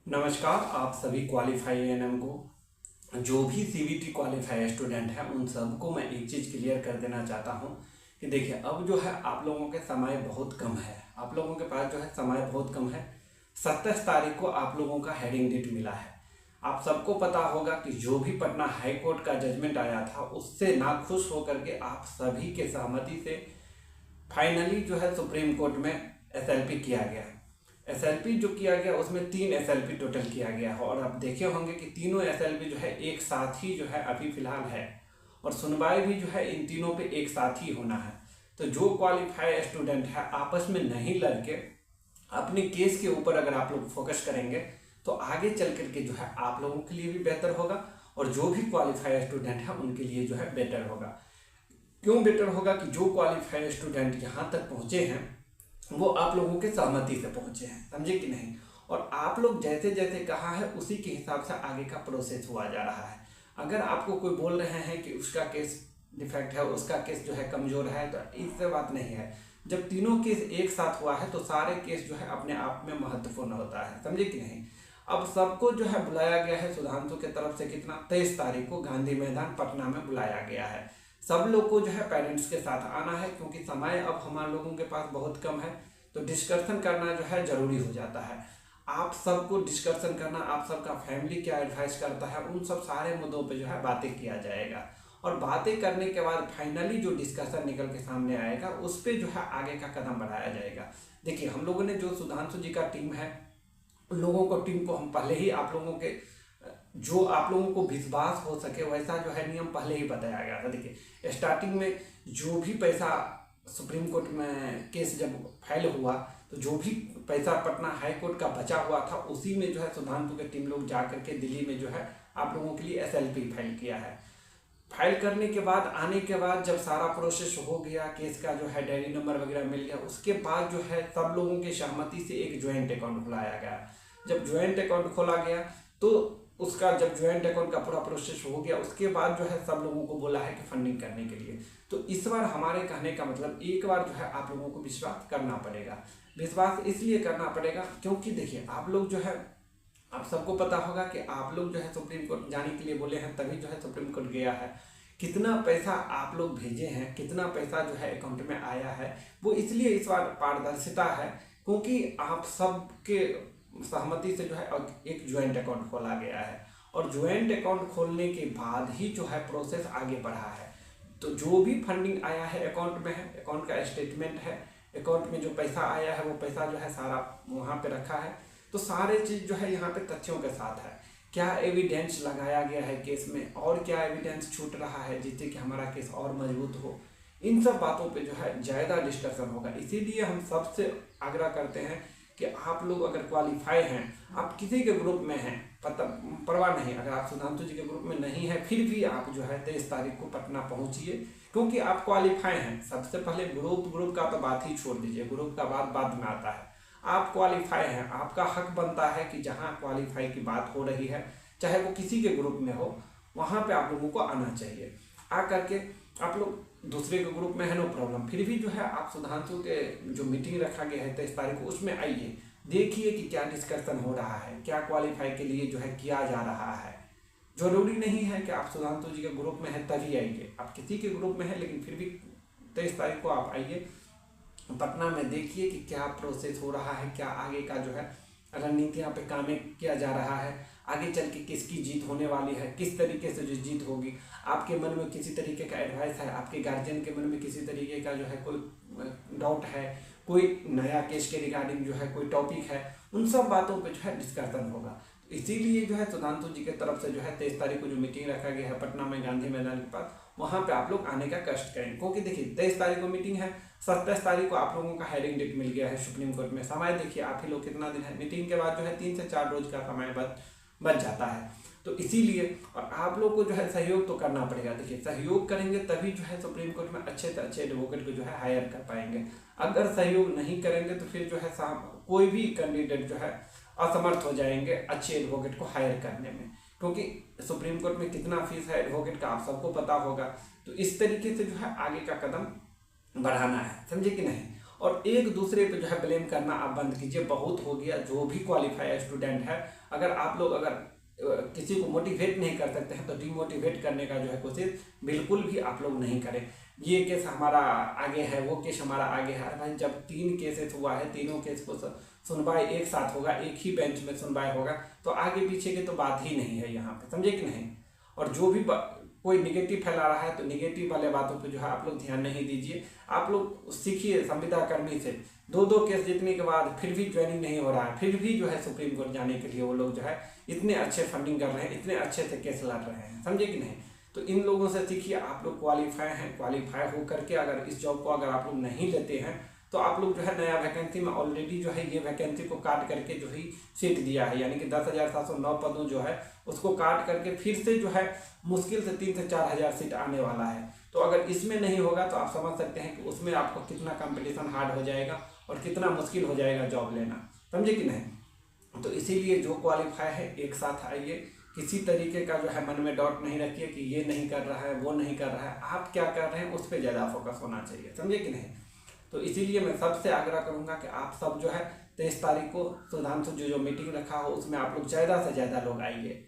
नमस्कार। आप सभी क्वालिफाई एएनएम को जो भी सीबीटी क्वालिफाई स्टूडेंट हैं उन सबको मैं एक चीज़ क्लियर कर देना चाहता हूं कि देखिए, अब जो है आप लोगों के समय बहुत कम है। आप लोगों के पास जो है समय बहुत कम है। 27 तारीख को आप लोगों का हेडिंग डेट मिला है। आप सबको पता होगा कि जो भी पटना हाई कोर्ट का जजमेंट आया था उससे नाखुश होकर के आप सभी के सहमति से फाइनली जो है सुप्रीम कोर्ट में एसएलपी किया गया। एसएलपी जो किया गया उसमें 3 एसएलपी टोटल किया गया है और आप देखे होंगे कि तीनों एसएलपी जो है एक साथ ही जो है अभी फिलहाल है और सुनवाई भी जो है इन तीनों पे एक साथ ही होना है। तो जो क्वालिफाई स्टूडेंट है आपस में नहीं लड़के अपने केस के ऊपर अगर आप लोग फोकस करेंगे तो आगे चल करके जो है आप लोगों के लिए भी बेहतर होगा और जो भी क्वालिफाई स्टूडेंट है उनके लिए जो है बेटर होगा। क्यों बेटर होगा कि जो क्वालिफाइड स्टूडेंट यहाँ तक पहुँचे हैं वो आप लोगों के सहमति से पहुँचे हैं, समझे कि नहीं। और आप लोग जैसे जैसे कहा है उसी के हिसाब से आगे का प्रोसेस हुआ जा रहा है। अगर आपको कोई बोल रहे हैं कि उसका केस डिफेक्ट है, उसका केस जो है कमज़ोर है, तो इससे बात नहीं है। जब तीनों केस एक साथ हुआ है तो सारे केस जो है अपने आप में महत्वपूर्ण होता है, समझे कि नहीं। अब सबको जो है बुलाया गया है सुधांशु के तरफ से कितना 23 तारीख को गांधी मैदान पटना में बुलाया गया है। सब लोग को जो है पेरेंट्स के साथ आना है क्योंकि समय अब हमारे लोगों के पास बहुत कम है, तो डिस्कशन करना जो है ज़रूरी हो जाता है। आप सबको डिस्कशन करना, आप सबका फैमिली क्या एडवाइस करता है, उन सब सारे मुद्दों पे जो है बातें किया जाएगा और बातें करने के बाद फाइनली जो डिस्कशन निकल के सामने आएगा उस पर जो है आगे का कदम बढ़ाया जाएगा। देखिए, हम लोगों ने जो सुधांशु जी का टीम है उन लोगों को टीम को हम पहले ही आप लोगों के जो आप लोगों को विश्वास हो सके वैसा जो है नियम पहले ही बताया गया था। देखिए, स्टार्टिंग में जो भी पैसा सुप्रीम कोर्ट में केस जब फाइल हुआ तो जो भी पैसा पटना हाई कोर्ट का बचा हुआ था उसी में जो है सुधांशु के टीम लोग जा करके दिल्ली में जो है आप लोगों के लिए एसएलपी फाइल किया है। फाइल करने के बाद आने के बाद जब सारा प्रोसेस हो गया, केस का जो है डायरी नंबर वगैरह मिल गया, उसके बाद जो है सब लोगों की सहमति से एक ज्वाइंट अकाउंट खुलाया गया। जब ज्वाइंट अकाउंट खोला गया तो उसका जब ज्वाइंट अकाउंट का पूरा प्रोसेस हो गया उसके बाद जो है सब लोगों को बोला है कि फंडिंग करने के लिए। तो इस बार हमारे कहने का मतलब एक बार जो है आप लोगों को विश्वास करना पड़ेगा। विश्वास इसलिए करना पड़ेगा क्योंकि देखिए, आप लोग जो है आप सबको पता होगा कि आप लोग जो है सुप्रीम कोर्ट जाने के लिए बोले हैं तभी जो है सुप्रीम कोर्ट गया है। कितना पैसा आप लोग भेजे हैं, कितना पैसा जो है अकाउंट में आया है, वो इसलिए इस बार पारदर्शिता है क्योंकि आप सबके सहमति से जो है एक ज्वाइंट अकाउंट खोला गया है और ज्वाइंट अकाउंट खोलने के बाद ही जो है प्रोसेस आगे बढ़ा है। तो जो भी फंडिंग आया है अकाउंट में है, अकाउंट का स्टेटमेंट है, अकाउंट में जो पैसा आया है वो पैसा जो है सारा वहाँ पे रखा है। तो सारे चीज़ जो है यहाँ पे तथ्यों के साथ है। क्या एविडेंस लगाया गया है केस में और क्या एविडेंस छूट रहा है जिससे कि हमारा केस और मजबूत हो, इन सब बातों पे जो है ज़्यादा डिस्कशन होगा। इसीलिए हम सबसे आग्रह करते हैं कि आप लोग अगर क्वालिफाई हैं, आप किसी के ग्रुप में हैं, पता परवाह नहीं, अगर आप सुधांशु जी के ग्रुप में नहीं है फिर भी आप जो है 23 तारीख को पटना पहुंचिए क्योंकि आप क्वालिफाई हैं। सबसे पहले ग्रुप का तो बात ही छोड़ दीजिए, ग्रुप का बात बाद में आता है। आप क्वालिफाई हैं, आपका हक बनता है कि जहाँ क्वालिफाई की बात हो रही है चाहे वो किसी के ग्रुप में हो वहाँ पे आप लोगों को आना चाहिए। आ करके आप लोग दूसरे के ग्रुप में है नो प्रॉब्लम, फिर भी जो है आप सुधांशु के जो मीटिंग रखा गया है 23 तारीख को उसमें आइए, देखिए कि क्या डिस्कशन हो रहा है, क्या क्वालिफाई के लिए जो है किया जा रहा है। जरूरी नहीं है कि आप सुधांशु जी के ग्रुप में है तभी आइए, आप किसी के ग्रुप में है लेकिन फिर भी 23 तारीख को आप आइए पटना में, देखिए कि क्या प्रोसेस हो रहा है, क्या आगे का जो है रणनीतियाँ पे काम किया जा रहा है, आगे चल के किसकी जीत होने वाली है, किस तरीके से जो जीत होगी। आपके मन में किसी तरीके का एडवाइस है, आपके गार्जियन के मन में किसी तरीके का जो है कोई डाउट है, कोई नया केस के रिगार्डिंग जो है कोई टॉपिक है, उन सब बातों पे जो है डिस्कशन होगा। तो इसीलिए जो है सुधांशु जी की तरफ से जो है 23 तारीख को जो मीटिंग रखा गया है पटना में गांधी मैदान के पास, वहाँ पे आप लोग आने का कष्ट करें क्योंकि देखिए 23 तारीख को मीटिंग है, 27 तारीख को आप लोगों का हेयरिंग डेट मिल गया है सुप्रीम कोर्ट में। समय देखिए आप ही लोग कितना दिन है, मीटिंग के बाद जो है 3 से 4 रोज का समय बच जाता है। तो इसीलिए और आप लोग को जो है सहयोग तो करना पड़ेगा। देखिए, सहयोग करेंगे तभी जो है सुप्रीम कोर्ट में अच्छे से अच्छे एडवोकेट को जो है हायर कर पाएंगे। अगर सहयोग नहीं करेंगे तो फिर जो है कोई भी कैंडिडेट जो है असमर्थ हो जाएंगे अच्छे एडवोकेट को हायर करने में, क्योंकि सुप्रीम कोर्ट में कितना फीस है एडवोकेट का आप सबको पता होगा। तो इस तरीके से जो है आगे का कदम बढ़ाना है, समझे कि नहीं। और एक दूसरे पे जो है ब्लेम करना आप बंद कीजिए, बहुत हो गया। जो भी क्वालिफाई स्टूडेंट है, अगर आप लोग अगर किसी को मोटिवेट नहीं कर सकते हैं तो डिमोटिवेट करने का जो है कोशिश बिल्कुल भी आप लोग नहीं करें। ये केस हमारा आगे है, वो केस हमारा आगे है। भाई जब 3 केसेस हुआ है, तीनों केस को सुनवाई एक साथ होगा, एक ही बेंच में सुनवाई होगा, तो आगे पीछे की तो बात ही नहीं है यहाँ पे, समझे कि नहीं। और जो भी कोई निगेटिव फैला रहा है तो निगेटिव वाले बातों पे जो है आप लोग ध्यान नहीं दीजिए। आप लोग सीखिए संविदा कर्मी से। 2 केस जीतने के बाद फिर भी ज्वाइनिंग नहीं हो रहा है, फिर भी जो है सुप्रीम कोर्ट जाने के लिए वो लोग जो है इतने अच्छे फंडिंग कर रहे हैं, इतने अच्छे से केस लड़ रहे हैं, समझे कि नहीं। तो इन लोगों से सीखिए। आप लोग क्वालिफाई हैं, क्वालिफाई हो करके अगर इस जॉब को अगर आप लोग नहीं लेते हैं तो आप लोग जो है नया वैकेंसी में ऑलरेडी जो है ये वैकेंसी को काट करके जो ही सीट दिया है, यानी कि 10,709 पदों जो है उसको काट करके फिर से जो है मुश्किल से 3 से 4,000 सीट आने वाला है। तो अगर इसमें नहीं होगा तो आप समझ सकते हैं कि उसमें आपको कितना कंपटीशन हार्ड हो जाएगा और कितना मुश्किल हो जाएगा जॉब लेना, समझे कि नहीं। तो इसीलिए जो क्वालिफाई है एक साथ आइए, किसी तरीके का जो है मन में डाउट नहीं रखिए कि ये नहीं कर रहा है, वो नहीं कर रहा है, आप क्या कर रहे हैं उस पर ज़्यादा फोकस होना चाहिए, समझे कि नहीं। तो इसीलिए मैं सबसे आग्रह करूंगा कि आप सब जो है 23 तारीख को सुधांशु जो मीटिंग रखा हो उसमें आप लोग ज़्यादा से ज़्यादा लोग आइए।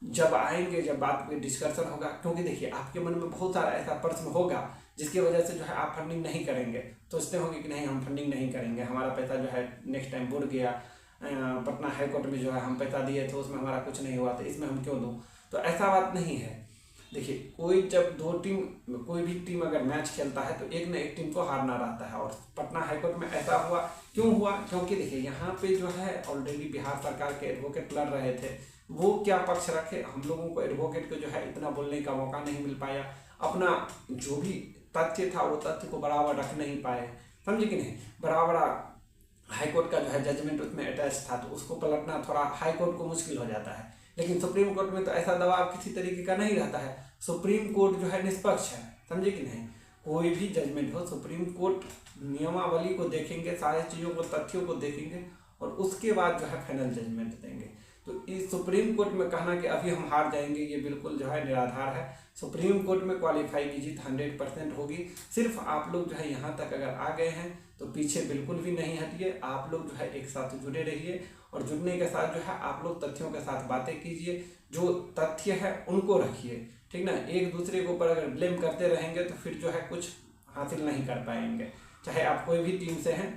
जब आएंगे, जब बात पे डिस्कशन होगा, क्योंकि देखिए आपके मन में बहुत सारा ऐसा प्रश्न होगा जिसकी वजह से जो है आप फंडिंग नहीं करेंगे, सोचते होंगे कि नहीं हम फंडिंग नहीं करेंगे, हमारा पैसा जो है नेक्स्ट टाइम बुड़ गया, पटना हाईकोर्ट में जो है हम पैसा दिए थे उसमें हमारा कुछ नहीं हुआ, तो इसमें हम क्यों दूँ। तो ऐसा बात नहीं है। देखिए कोई जब 2 टीम, कोई भी टीम अगर मैच खेलता है तो एक न एक टीम को हारना रहता है, और पटना हाईकोर्ट में ऐसा हुआ। क्यों हुआ? क्योंकि देखिए यहाँ पे जो है ऑलरेडी बिहार सरकार के एडवोकेट लड़ रहे थे, वो क्या पक्ष रखे, हम लोगों को एडवोकेट को जो है इतना बोलने का मौका नहीं मिल पाया, अपना जो भी तथ्य था वो तथ्य को बराबर रख नहीं पाए, समझे कि नहीं। बराबर हाईकोर्ट का जो है जजमेंट उसमें अटैच था तो उसको पलटना थोड़ा हाईकोर्ट को मुश्किल हो जाता है, लेकिन सुप्रीम कोर्ट में तो ऐसा दबाव किसी तरीके का नहीं रहता है। सुप्रीम कोर्ट जो है निष्पक्ष है, समझे कि नहीं। कोई भी जजमेंट हो, सुप्रीम कोर्ट नियमावली को देखेंगे, सारी चीज़ों को, तथ्यों को देखेंगे और उसके बाद जो है फाइनल जजमेंट देंगे। तो इस सुप्रीम कोर्ट में कहना कि अभी हम हार जाएंगे, ये बिल्कुल जो है निराधार है। सुप्रीम कोर्ट में क्वालिफाई की जीत 100% होगी। सिर्फ आप लोग जो है यहाँ तक अगर आ गए हैं तो पीछे बिल्कुल भी नहीं हटिए, आप लोग जो है एक साथ जुड़े रहिए, और जुड़ने के साथ जो है आप लोग तथ्यों के साथ बातें कीजिए, जो तथ्य है उनको रखिए, ठीक ना। एक दूसरे के ऊपर अगर ब्लेम करते रहेंगे तो फिर जो है कुछ हासिल नहीं कर पाएंगे, चाहे आप कोई भी टीम से हैं,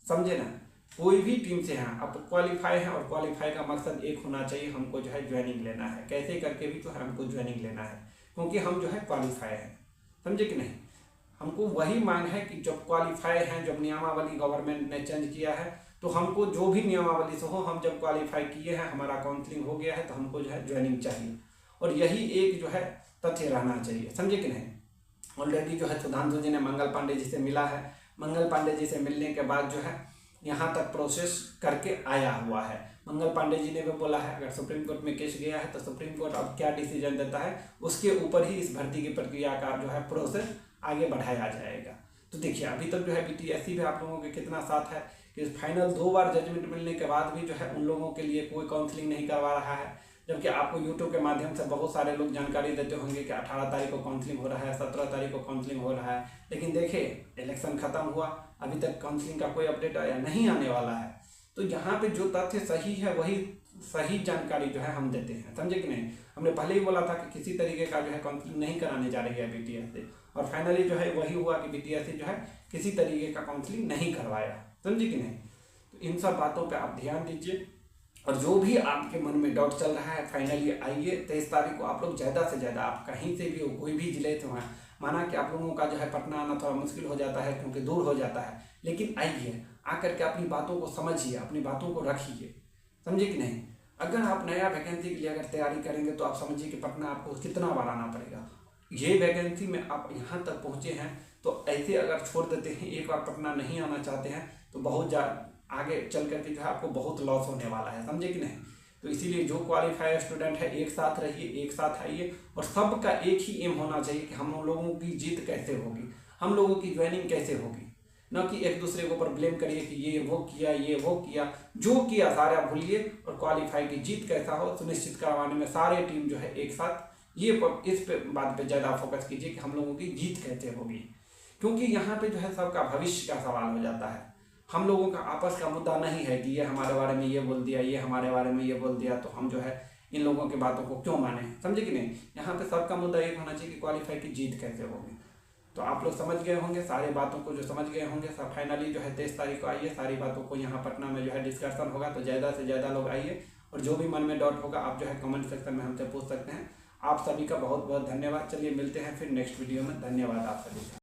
समझे ना, कोई भी टीम से हैं, आप क्वालिफाई हैं, और क्वालिफाई का मकसद एक होना चाहिए, हमको जो है ज्वाइनिंग लेना है, कैसे करके भी तो है हमको ज्वाइनिंग लेना है, क्योंकि हम जो है क्वालिफाई हैं, समझे कि नहीं। हमको वही मांग है कि जब क्वालिफाई हैं, जब नियमावली गवर्नमेंट ने चेंज किया है तो हमको जो भी नियमावली से हो, हम जब क्वालिफाई किए हैं, हमारा काउंसलिंग हो गया है तो हमको जो है ज्वाइनिंग चाहिए, और यही एक जो है तथ्य रहना चाहिए, समझे कि नहीं। ऑलरेडी जो है सुधांशु जी ने मंगल पांडे जी से मिला है, मंगल पांडे जी से मिलने के बाद जो है यहाँ तक प्रोसेस करके आया हुआ है। मंगल पांडे जी ने भी बोला है अगर सुप्रीम कोर्ट में केस गया है तो सुप्रीम कोर्ट अब क्या डिसीजन देता है उसके ऊपर ही इस भर्ती की प्रक्रिया का जो है प्रोसेस आगे बढ़ाया जाएगा। तो देखिए अभी तक जो है बीटीएससी भी आप लोगों के कितना साथ है कि फाइनल 2 बार जजमेंट मिलने के बाद भी जो है उन लोगों के लिए कोई काउंसलिंग नहीं करवा रहा है, जबकि आपको यूट्यूब के माध्यम से बहुत सारे लोग जानकारी देते होंगे कि 18 तारीख को काउंसलिंग हो रहा है, 17 तारीख को काउंसलिंग हो रहा है, लेकिन देखिए इलेक्शन खत्म हुआ, अभी तक काउंसलिंग का कोई अपडेट आया नहीं, आने वाला है। तो यहाँ पे जो तथ्य सही है वही सही जानकारी जो है हम देते हैं, समझे कि नहीं। हमने पहले ही बोला था कि किसी तरीके का जो है काउंसलिंग नहीं कराने जा रही है बीटीएससी, और फाइनली जो है वही हुआ कि बीटीएससी जो है किसी तरीके का काउंसलिंग नहीं करवाया, समझे कि नहीं। तो इन सब बातों पे आप ध्यान दीजिए, और जो भी आपके मन में डाउट चल रहा है फाइनली आइए 23 तारीख को। आप लोग ज़्यादा से ज़्यादा, आप कहीं से भी हो, कोई भी जिले से हैं, माना कि आप लोगों का जो है पटना आना थोड़ा मुश्किल हो जाता है क्योंकि दूर हो जाता है, लेकिन आइए, आकर के अपनी बातों को समझिए, अपनी बातों को रखिए, समझे कि नहीं। अगर आप नया वैकेंसी के लिए अगर तैयारी करेंगे तो आप समझिए कि पटना आपको कितना बार आना पड़ेगा। ये वैकेंसी में आप यहाँ तक पहुँचे हैं तो ऐसे अगर छोड़ देते हैं, एक बार पटना नहीं आना चाहते हैं तो बहुत आगे चल करके जो है आपको बहुत लॉस होने वाला है, समझे कि नहीं। तो इसीलिए जो क्वालिफाइड स्टूडेंट है एक साथ रहिए, एक साथ आइए, और सबका एक ही एम होना चाहिए कि हम लोगों की जीत कैसे होगी, हम लोगों की ज्वाइनिंग कैसे होगी, न कि एक दूसरे के ऊपर ब्लेम करिए कि ये वो किया, ये वो किया, जो किया सारे आप भूलिए, और क्वालिफाई की जीत कैसा हो सुनिश्चित करवाने में सारे टीम जो है एक साथ, ये इस पे बात पे ज़्यादा फोकस कीजिए कि हम लोगों की जीत कैसे होगी। क्योंकि यहाँ पे जो है सबका भविष्य का सवाल हो जाता है। हम लोगों का आपस का मुद्दा नहीं है कि ये हमारे बारे में ये बोल दिया, ये हमारे बारे में ये बोल दिया, तो हम जो है इन लोगों की बातों को क्यों माने, समझे कि नहीं। यहाँ पे सबका मुद्दा ये होना चाहिए कि क्वालिफाई की जीत कैसे होगी। तो आप लोग समझ गए होंगे सारी बातों को, जो समझ गए होंगे सब फाइनली जो है 23 तारीख को आइए, सारी बातों को यहाँ पटना में जो है डिस्कशन होगा। तो ज़्यादा से ज़्यादा लोग आइए, और जो भी मन में डाउट होगा आप जो है कमेंट सेक्शन में हमसे पूछ सकते हैं। आप सभी का बहुत बहुत धन्यवाद। चलिए मिलते हैं फिर नेक्स्ट वीडियो में। धन्यवाद आप सभी का।